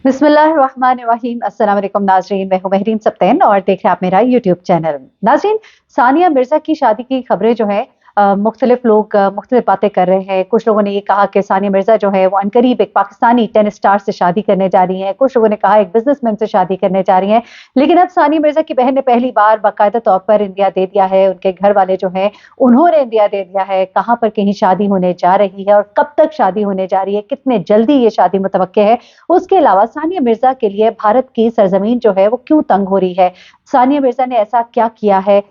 बिस्मिल्लाहिर्रहमानिर्रहीम। अस्सलाम वालेकुम नाजरीन, मैं हूं महरीन सप्तैन और देख रहे हैं आप मेरा यूट्यूब चैनल। नाजरीन, सानिया मिर्जा की शादी की खबरें जो है मुख्तलिफ लोग मुख्तलिफ बातें कर रहे हैं। कुछ लोगों ने ये कहा कि सानिया मिर्जा जो है वो अनकरीब एक पाकिस्तानी टेनिस स्टार से शादी करने जा रही हैं। कुछ लोगों ने कहा एक बिजनेसमैन से शादी करने जा रही हैं। लेकिन अब सानिया मिर्जा की बहन ने पहली बार बाकायदा तौर पर इंडिया दे दिया है। उनके घर वाले जो हैं उन्होंने इंडिया दे दिया है कहाँ पर कहीं शादी होने जा रही है और कब तक शादी होने जा रही है, कितने जल्दी ये शादी मुतवक्के है। उसके अलावा सानिया मिर्जा के लिए भारत की सरजमीन जो है वो क्यों तंग हो रही है, सानिया मिर्जा ने ऐसा क्या किया है,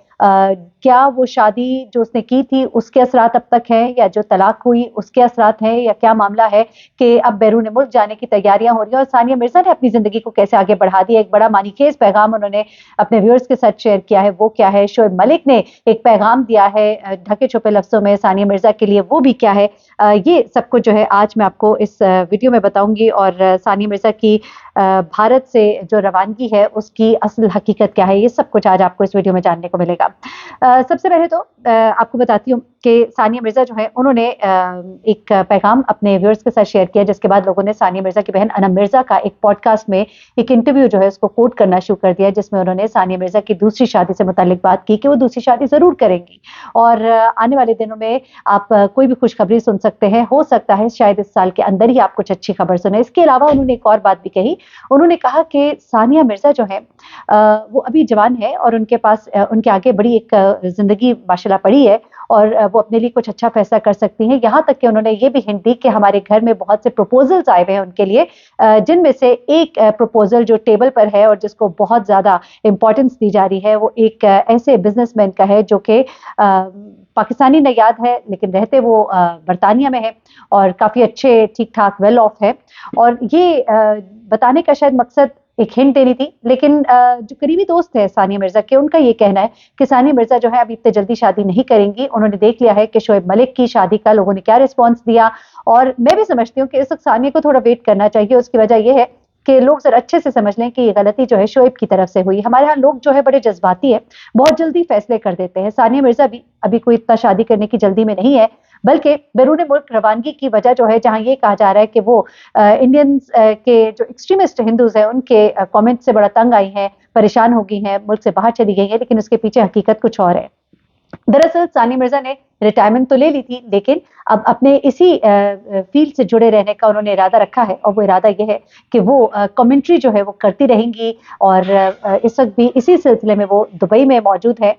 क्या वो शादी जो उसने की थी उसके असरात अब तक हैं या जो तलाक हुई उसके असरात हैं, या क्या मामला है कि अब बैरून मुल्क जाने की तैयारियां हो रही हैं और सानिया मिर्जा ने अपनी जिंदगी को कैसे आगे बढ़ा दिया। एक बड़ा मानीखेज पैगाम उन्होंने अपने व्यूअर्स के साथ शेयर किया है, वो क्या है। शोएब मलिक ने एक पैगाम दिया है ढके छुपे लफ्जों में सानिया मिर्जा के लिए, वो भी क्या है। ये सब कुछ जो है आज मैं आपको इस वीडियो में बताऊंगी और सानिया मिर्जा की भारत से जो रवानगी है उसकी असल हकीकत क्या है, ये सब कुछ आज आपको इस वीडियो में जानने को मिलेगा। सबसे पहले तो आपको बताती हूँ कि सानिया मिर्जा जो है उन्होंने एक पैगाम अपने व्यूअर्स के साथ शेयर किया, जिसके बाद लोगों ने सानिया मिर्जा की बहन अनम मिर्जा का एक पॉडकास्ट में एक इंटरव्यू जो है उसको कोट करना शुरू कर दिया, जिसमें उन्होंने सानिया मिर्जा की दूसरी शादी से मुतालिक बात की कि वो दूसरी शादी जरूर करेंगी और आने वाले दिनों में आप कोई भी खुशखबरी सुन सकते हैं। हो सकता है शायद इस साल के अंदर ही आप कुछ अच्छी खबर सुने। इसके अलावा उन्होंने एक और बात भी कही, उन्होंने कहा कि सानिया मिर्जा जो है वो अभी जवान है और उनके पास उनके आगे बड़ी एक जिंदगी माशाल्लाह पड़ी है और वो अपने लिए कुछ अच्छा फैसला कर सकती हैं। यहाँ तक कि उन्होंने ये भी हिंट दी कि हमारे घर में बहुत से प्रपोजल्स आए हुए हैं उनके लिए, जिनमें से एक प्रपोजल जो टेबल पर है और जिसको बहुत ज्यादा इंपॉर्टेंस दी जा रही है वो एक ऐसे बिजनेसमैन का है जो कि पाकिस्तानी नयाद है लेकिन रहते वो बरतानिया में है और काफी अच्छे ठीक ठाक वेल ऑफ है। और ये बताने का शायद मकसद एक हिंट देनी थी, लेकिन जो करीबी दोस्त है सानिया मिर्जा के, उनका ये कहना है कि सानिया मिर्जा जो है अभी इतने जल्दी शादी नहीं करेंगी। उन्होंने देख लिया है कि शोएब मलिक की शादी का लोगों ने क्या रिस्पॉन्स दिया और मैं भी समझती हूँ कि इस वक्त सानिया को थोड़ा वेट करना चाहिए। उसकी वजह यह है कि लोग जरा अच्छे से समझ लें कि ये गलती जो है शोएब की तरफ से हुई। हमारे यहाँ लोग जो है बड़े जज्बाती है, बहुत जल्दी फैसले कर देते हैं। सानिया मिर्जा भी अभी कोई इतना शादी करने की जल्दी में नहीं है, बल्कि बैरून मुल्क रवानगी की वजह जो है, जहां ये कहा जा रहा है कि वो इंडियंस के जो एक्सट्रीमिस्ट हिंदूज हैं उनके कमेंट से बड़ा तंग आई हैं, परेशान हो गई हैं, मुल्क से बाहर चली गई हैं, लेकिन उसके पीछे हकीकत कुछ और है। दरअसल सानिया मिर्जा ने रिटायरमेंट तो ले ली थी, लेकिन अब अपने इसी फील्ड से जुड़े रहने का उन्होंने इरादा रखा है और वो इरादा ये है कि वो कमेंट्री जो है वो करती रहेंगी और इस वक्त भी इसी सिलसिले में वो दुबई में मौजूद है।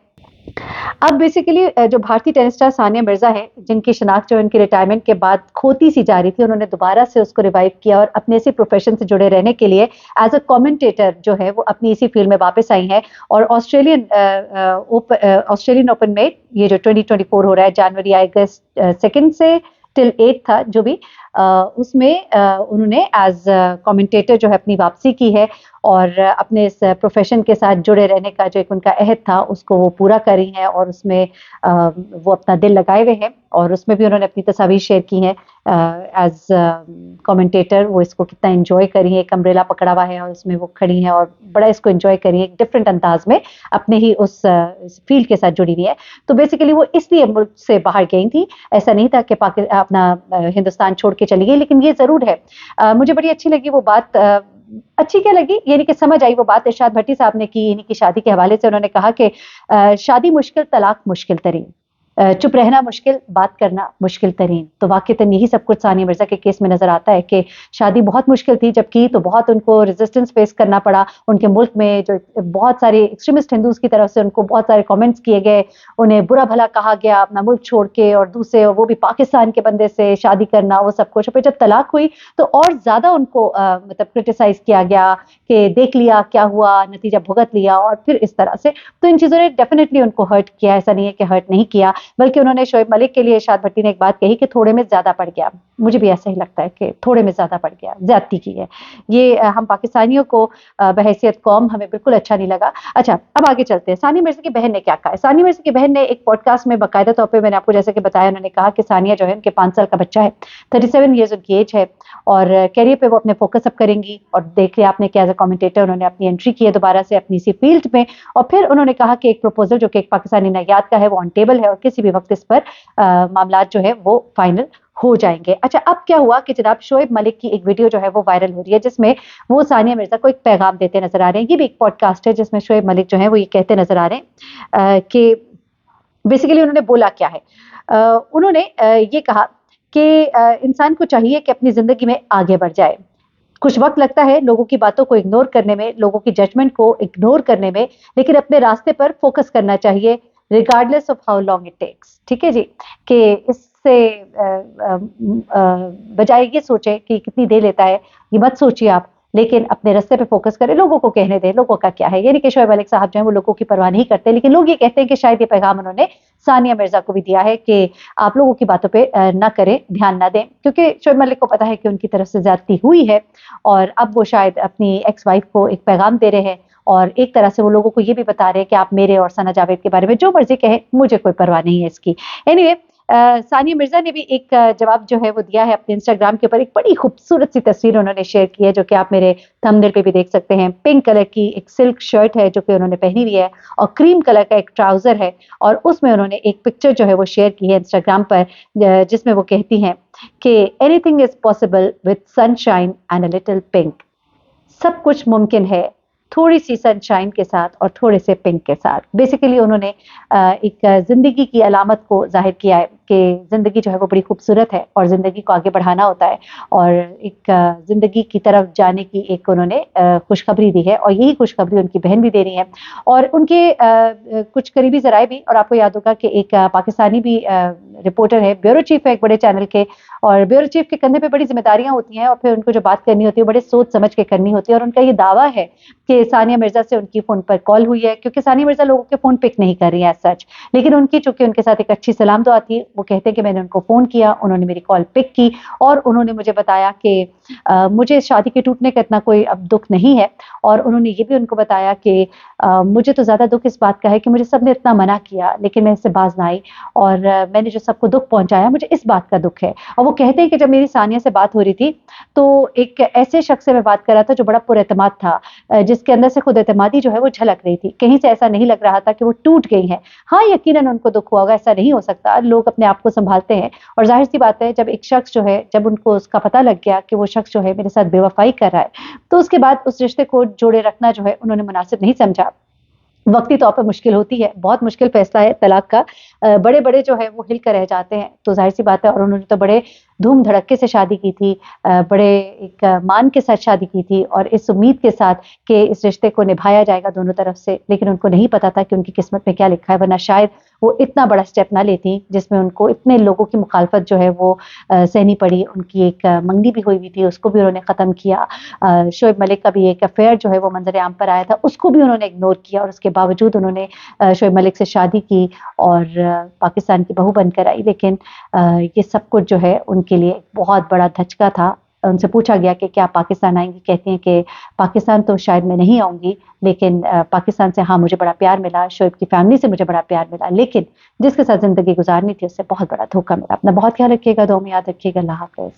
अब बेसिकली जो भारतीय टेनिस स्टार सानिया मिर्जा है, जिनकी शनाख्त जो उनकी रिटायरमेंट के बाद खोती सी जा रही थी, उन्होंने दोबारा से उसको रिवाइव किया और अपने इसी प्रोफेशन से जुड़े रहने के लिए एज अ कमेंटेटर जो है वो अपनी इसी फील्ड में वापस आई है। और ऑस्ट्रेलियन ओपन में ये जो 2024 हो रहा है, जनवरी अगस्त 2 से टिल 8 था जो भी, उसमें उन्होंने एज कमेंटेटर जो है अपनी वापसी की है और अपने इस प्रोफेशन के साथ जुड़े रहने का जो एक उनका अहद था उसको वो पूरा कर रही हैं और उसमें वो अपना दिल लगाए हुए हैं और उसमें भी उन्होंने अपनी तस्वीर शेयर की हैं एज कमेंटेटर। वो इसको कितना एंजॉय करी है, एक अम्ब्रेला पकड़ा हुआ है और उसमें वो खड़ी हैं और बड़ा इसको एंजॉय करी है, एक डिफरेंट अंदाज में अपने ही उस फील्ड के साथ जुड़ी हुई है। तो बेसिकली वो इसलिए मुल्क से बाहर गई थी, ऐसा नहीं था कि अपना हिंदुस्तान छोड़ के चली गई। लेकिन ये जरूर है, मुझे बड़ी अच्छी लगी वो बात। अच्छी क्या लगी, यानी कि समझ आई वो बात इरशाद भट्टी साहब ने की, इन्हीं की शादी के हवाले से। उन्होंने कहा कि शादी मुश्किल, तलाक मुश्किल तरीन, चुप रहना मुश्किल, बात करना मुश्किल तरीन। तो वाकईतन यही सब कुछ सानिया मिर्जा के केस में नजर आता है कि शादी बहुत मुश्किल थी, जबकि तो बहुत उनको रेजिस्टेंस फेस करना पड़ा। उनके मुल्क में जो बहुत सारे एक्सट्रीमिस्ट हिंदूज की तरफ से उनको बहुत सारे कमेंट्स किए गए, उन्हें बुरा भला कहा गया अपना मुल्क छोड़ के, और दूसरे वो भी पाकिस्तान के बंदे से शादी करना, वो सब कुछ। फिर जब तलाक हुई तो और ज्यादा उनको मतलब क्रिटिसाइज किया गया कि देख लिया क्या हुआ, नतीजा भुगत लिया, और फिर इस तरह से। तो इन चीजों ने डेफिनेटली उनको हर्ट किया, ऐसा नहीं है कि हर्ट नहीं किया। बल्कि उन्होंने शोएब मलिक के लिए इरशाद भट्टी ने एक बात कही कि थोड़े में ज्यादा पड़ गया। मुझे भी ऐसा ही लगता है कि थोड़े में ज्यादा पड़ गया, ज्यादती की है ये। हम पाकिस्तानियों को बहैसियत कौम हमें बिल्कुल अच्छा नहीं लगा। अच्छा, अब आगे चलते हैं। सानिया मिर्जा की बहन ने क्या कहा है। सानिया मिर्जा की बहन ने एक पॉडकास्ट में बाकायदा तौर पर, मैंने आपको जैसे कि बताया, उन्होंने कहा कि सानिया जो है उनके 5 साल का बच्चा है, 37 ईयर्स उनकी एज है और कैरियर पे वो अपने फोकस अप करेंगी। और देख लिया आपने कि एज अ कमेंटेटर उन्होंने अपनी एंट्री की है दोबारा से अपनी इसी फील्ड में। और फिर उन्होंने कहा कि एक प्रपोजल जो कि एक पाकिस्तानी नयाद का है वो ऑन टेबल है और किसी भी वक्त इस पर मामला जो है वो फाइनल ہو جائیں گے. اچھا اب کیا ہوا کہ جناب شعیب ملک کی ایک ویڈیو جو ہے وہ وائرل ہو رہی ہے جس میں وہ ثانیہ مرزا کو ایک پیغام دیتے نظر آ رہے ہیں. یہ بھی ایک پوڈ کاسٹ ہے جس میں شعیب ملک جو ہے وہ یہ کہتے نظر آ رہے ہیں کہ بیسیکلی انہوں نے بولا کیا ہے. انہوں نے یہ کہا کہ انسان کو چاہیے کہ اپنی زندگی میں آگے بڑھ جائے. کچھ وقت لگتا ہے لوگوں کی باتوں کو اگنور کرنے میں, لوگوں کی ججمنٹ کو اگنور کرنے میں, لیکن اپنے راستے پر فوکس کرنا چاہیے regardless of how long it takes. ٹھیک ہے جی, کہ اس سے بجائے یہ سوچے کہ کتنی دیر لیتا ہے, یہ مت سوچیے آپ, لیکن اپنے راستے پہ فوکس کریں, لوگوں کو کہنے دیں, لوگوں کا کیا ہے. یعنی کہ شعیب ملک صاحب جو ہیں وہ لوگوں کی پرواہ نہیں کرتے, لیکن لوگ یہ کہتے ہیں کہ شاید یہ پیغام انہوں نے ثانیہ مرزا کو بھی دیا ہے کہ آپ لوگوں کی باتوں پہ نہ کریں, دھیان نہ دیں, کیونکہ شعیب ملک کو پتا ہے کہ ان کی طرف سے زیادتی ہوئی ہے اور اب وہ شاید اپنی ایکس وائف کو ایک پیغام دے رہے ہیں اور ایک طرح سے وہ لوگوں کو یہ بھی بتا رہے ہیں کہ آپ میرے اور ثنا جاوید کے بارے میں جو مرضی کہیں, مجھے کوئی پرواہ نہیں ہے اس کی. اینی ثانیہ مرزا نے بھی ایک جواب جو ہے وہ دیا ہے اپنے انسٹاگرام کے اوپر. ایک بڑی خوبصورت سی تصویر انہوں نے شیئر کی ہے جو کہ آپ میرے تھمبنیل پہ بھی دیکھ سکتے ہیں. پنک کلر کی ایک سلک شرٹ ہے جو کہ انہوں نے پہنی ہوئی ہے اور کریم کلر کا ایک ٹراؤزر ہے, اور اس میں انہوں نے ایک پکچر جو ہے وہ شیئر کی ہے انسٹاگرام پر جس میں وہ کہتی ہیں کہ anything is possible with sunshine and a little pink. سب کچھ ممکن ہے تھوڑی سی سن شائن کے ساتھ اور تھوڑے سے پنک کے ساتھ. بیسیکلی انہوں نے ایک زندگی کی علامت کو ظاہر کیا ہے کہ زندگی جو ہے وہ بڑی خوبصورت ہے اور زندگی کو آگے بڑھانا ہوتا ہے, اور ایک زندگی کی طرف جانے کی ایک انہوں نے خوشخبری دی ہے, اور یہی خوشخبری ان کی بہن بھی دے رہی ہے. اور ان کے کچھ قریبی ذرائع بھی, اور آپ کو یاد ہوگا کہ ایک پاکستانی بھی رپورٹر ہے, بیورو چیف ہے ایک بڑے چینل کے, اور بیورو چیف کے کندھے پہ بڑی ذمہ داریاں ہوتی ہیں اور پھر ان کو جو بات کرنی ہوتی ہے بڑے سوچ سمجھ کے کرنی ہوتی ہے. اور ان کا یہ دعویٰ ہے کہ ثانیہ مرزا سے ان کی فون پر کال ہوئی ہے, کیونکہ ثانیہ مرزا لوگوں کے فون پک نہیں کر رہی ہیں ایز سچ, لیکن ان کی چونکہ ان کے ساتھ ایک اچھی سلام دعا تھی, وہ کہتے ہیں کہ میں نے ان کو فون کیا, انہوں نے میری کال پک کی اور انہوں نے مجھے بتایا کہ مجھے شادی کے ٹوٹنے کا اتنا کوئی اب دکھ نہیں ہے, اور انہوں نے یہ بھی ان کو بتایا کہ مجھے تو زیادہ دکھ اس بات کا ہے کہ مجھے سب نے اتنا منع کیا لیکن میں اس سے باز نہ آئی, اور میں نے جو سب کو دکھ پہنچایا مجھے اس بات کا دکھ ہے. اور وہ کہتے ہیں کہ جب میری ثانیہ سے بات ہو رہی تھی تو ایک ایسے شخص سے میں بات کر رہا تھا جو بڑا پر اعتماد تھا, جس کے اندر سے خود اعتمادی جو ہے وہ جھلک رہی تھی, کہیں سے ایسا نہیں لگ رہا تھا کہ وہ ٹوٹ گئی ہیں. ہاں یقیناً ان کو دکھ ہوا ہوگا, ایسا نہیں ہو سکتا, لوگ اپنے آپ کو سنبھالتے ہیں, اور ظاہر سی بات ہے جب ایک شخص جو ہے, جب ان کو اس کا پتہ لگ گیا کہ وہ شخص جو ہے میرے ساتھ بے وفائی کر رہا ہے, تو اس کے بعد اس رشتے کو جوڑے رکھنا جو ہے انہوں نے مناسب نہیں سمجھا. وقتی طور پہ مشکل ہوتی ہے, بہت مشکل فیصلہ ہے طلاق کا, بڑے بڑے جو ہے وہ ہل کر رہ جاتے ہیں, تو ظاہر سی بات ہے, اور انہوں نے تو بڑے دھوم دھڑکے سے شادی کی تھی, بڑے ایک مان کے ساتھ شادی کی تھی, اور اس امید کے ساتھ کہ اس رشتے کو نبھایا جائے گا دونوں طرف سے, لیکن ان کو نہیں پتا تھا کہ ان کی قسمت میں کیا لکھا ہے, ورنہ شاید وہ اتنا بڑا سٹیپ نہ لیتی جس میں ان کو اتنے لوگوں کی مخالفت جو ہے وہ سہنی پڑی. ان کی ایک منگنی بھی ہوئی تھی, اس کو بھی انہوں نے ختم کیا. شعیب ملک کا بھی ایک افیئر جو ہے وہ منظر عام پر آیا تھا, اس کو بھی انہوں نے اگنور کیا, اور اس کے باوجود انہوں نے شعیب ملک سے شادی کی اور پاکستان کی بہو بن کر آئی. لیکن یہ سب کچھ جو ہے ان کے لیے بہت بڑا دھچکا تھا. ان سے پوچھا گیا کہ کیا پاکستان آئیں گی, کہتی ہیں کہ پاکستان تو شاید میں نہیں آؤں گی, لیکن پاکستان سے ہاں مجھے بڑا پیار ملا, شعیب کی فیملی سے مجھے بڑا پیار ملا, لیکن جس کے ساتھ زندگی گزارنی تھی اس سے بہت بڑا دھوکا ملا. اپنا بہت خیال رکھیے گا, دعا میں یاد رکھیے گا. اللہ حافظ.